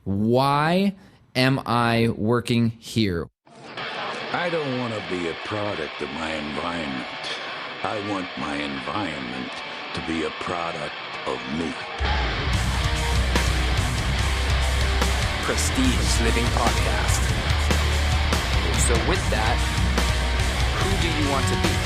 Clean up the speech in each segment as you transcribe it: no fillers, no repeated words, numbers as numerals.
Why am I working here? I don't want to be a product of my environment. I want my environment to be a product of me. Prestige Living Podcast. So with that, who do you want to be?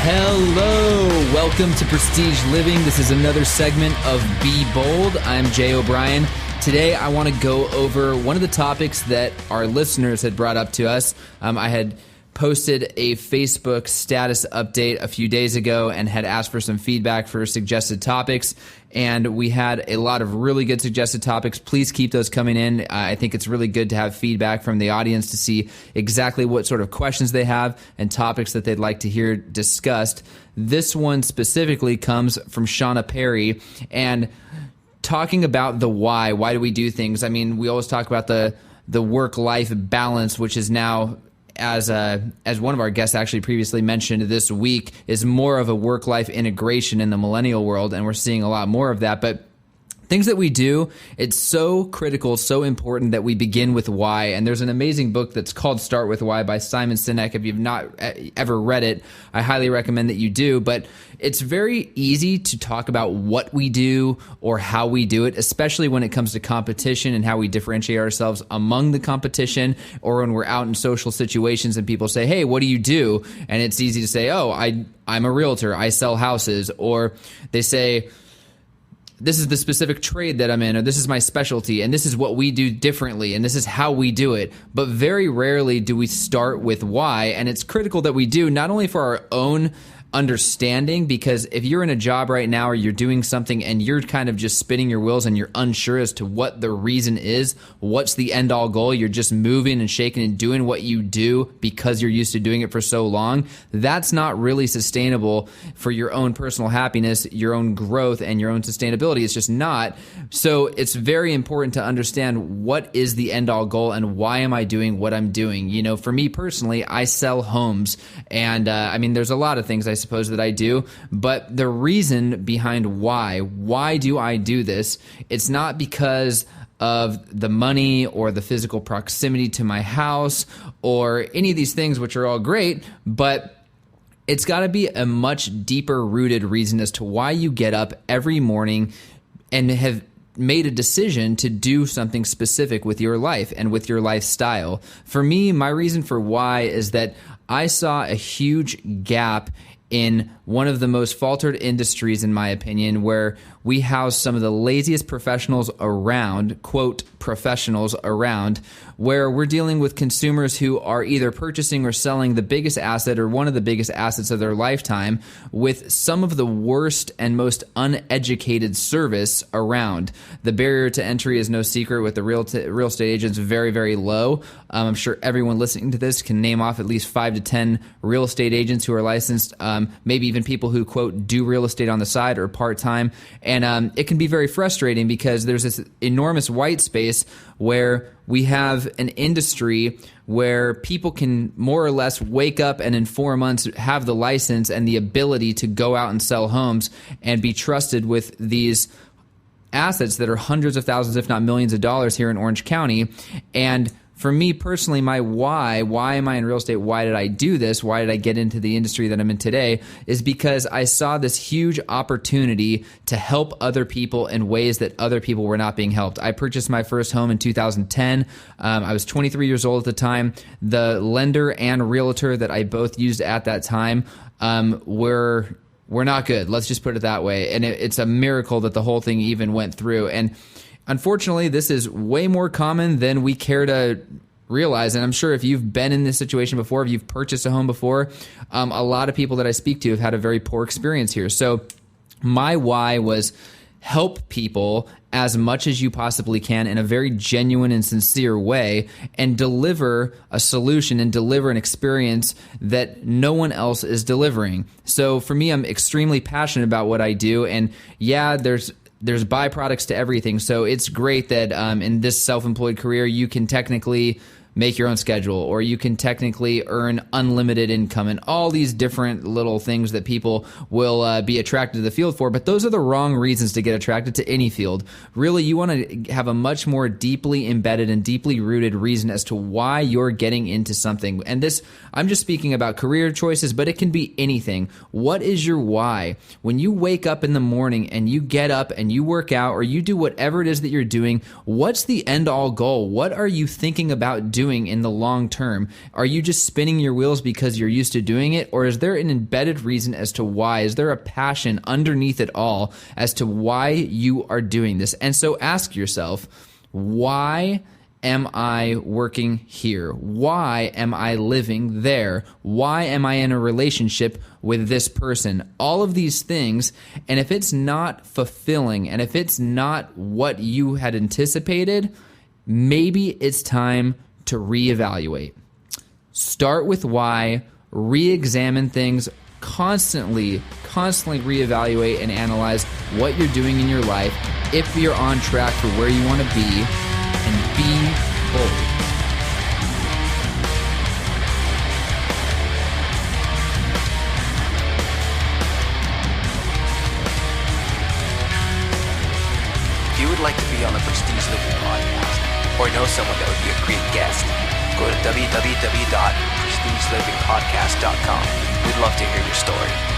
Hello, welcome to Prestige Living. This is another segment of Be Bold. I'm Jay O'Brien. Today, I want to go over one of the topics that our listeners had brought up to us. I had posted a Facebook status update a few days ago and had asked for some feedback for suggested topics. And we had a lot of really good suggested topics. Please keep those coming in. I think it's really good to have feedback from the audience to see exactly what sort of questions they have and topics that they'd like to hear discussed. This one specifically comes from Shauna Perry and talking about the why. Why do we do things? I mean, we always talk about the work-life balance, which is now, as one of our guests actually previously mentioned this week, is more of a work-life integration in the millennial world, and we're seeing a lot more of that. But things that we do, it's so critical, so important that we begin with why. And there's an amazing book that's called Start With Why by Simon Sinek. If you've not ever read it, I highly recommend that you do. But it's very easy to talk about what we do or how we do it, especially when it comes to competition and how we differentiate ourselves among the competition, or when we're out in social situations and people say, hey, what do you do? And it's easy to say, oh, I'm a realtor, I sell houses. Or they say, this is the specific trade that I'm in, or this is my specialty, and this is what we do differently, and this is how we do it. But very rarely do we start with why, and it's critical that we do, not only for our own understanding, because if you're in a job right now or you're doing something and you're kind of just spinning your wheels and you're unsure as to what the reason is, what's the end all goal, you're just moving and shaking and doing what you do because you're used to doing it for so long, that's not really sustainable for your own personal happiness, your own growth, and your own sustainability. It's just not. So it's very important to understand what is the end all goal and why am I doing what I'm doing. You know, for me personally, I sell homes, and I mean, there's a lot of things I suppose that I do, but the reason behind why do I do this? It's not because of the money or the physical proximity to my house or any of these things, which are all great, but it's got to be a much deeper rooted reason as to why you get up every morning and have made a decision to do something specific with your life and with your lifestyle. For me, my reason for why is that I saw a huge gap in one of the most faltered industries, in my opinion, where we house some of the laziest professionals around, quote, professionals around, where we're dealing with consumers who are either purchasing or selling the biggest asset or one of the biggest assets of their lifetime with some of the worst and most uneducated service around. The barrier to entry is no secret with the real estate agents very, very low. I'm sure everyone listening to this can name off at least 5 to 10 real estate agents who are licensed, maybe even people who, quote, do real estate on the side or part-time. And it can be very frustrating because there's this enormous white space where we have an industry where people can more or less wake up and in 4 months have the license and the ability to go out and sell homes and be trusted with these assets that are hundreds of thousands, if not millions of dollars here in Orange County. And for me personally, my why am I in real estate? Why did I do this? Why did I get into the industry that I'm in today? Is because I saw this huge opportunity to help other people in ways that other people were not being helped. I purchased my first home in 2010. I was 23 years old at the time. The lender and realtor that I both used at that time were not good. Let's just put it that way. And it's a miracle that the whole thing even went through. And unfortunately, this is way more common than we care to realize. And I'm sure if you've been in this situation before, if you've purchased a home before, a lot of people that I speak to have had a very poor experience here. So my why was help people as much as you possibly can in a very genuine and sincere way and deliver a solution and deliver an experience that no one else is delivering. So for me, I'm extremely passionate about what I do. And yeah, there's byproducts to everything. So it's great that in this self-employed career, you can technically make your own schedule, or you can technically earn unlimited income, and all these different little things that people will be attracted to the field for. But those are the wrong reasons to get attracted to any field. Really, you want to have a much more deeply embedded and deeply rooted reason as to why you're getting into something. And this, I'm just speaking about career choices, but it can be anything. What is your why? When you wake up in the morning and you get up and you work out, or you do whatever it is that you're doing, what's the end all goal? What are you thinking about doing in the long term? Are you just spinning your wheels because you're used to doing it? Or is there an embedded reason as to why? Is there a passion underneath it all as to why you are doing this? And so ask yourself, why am I working here? Why am I living there? Why am I in a relationship with this person? All of these things. And if it's not fulfilling, and if it's not what you had anticipated, maybe it's time to reevaluate. Start with why, re-examine things, constantly reevaluate and analyze what you're doing in your life, if you're on track for where you want to be, and be bold. If you would like to be on the Prestige Living podcast, or know someone that would be a great guest, go to www.prestigelivingpodcast.com. We'd love to hear your story.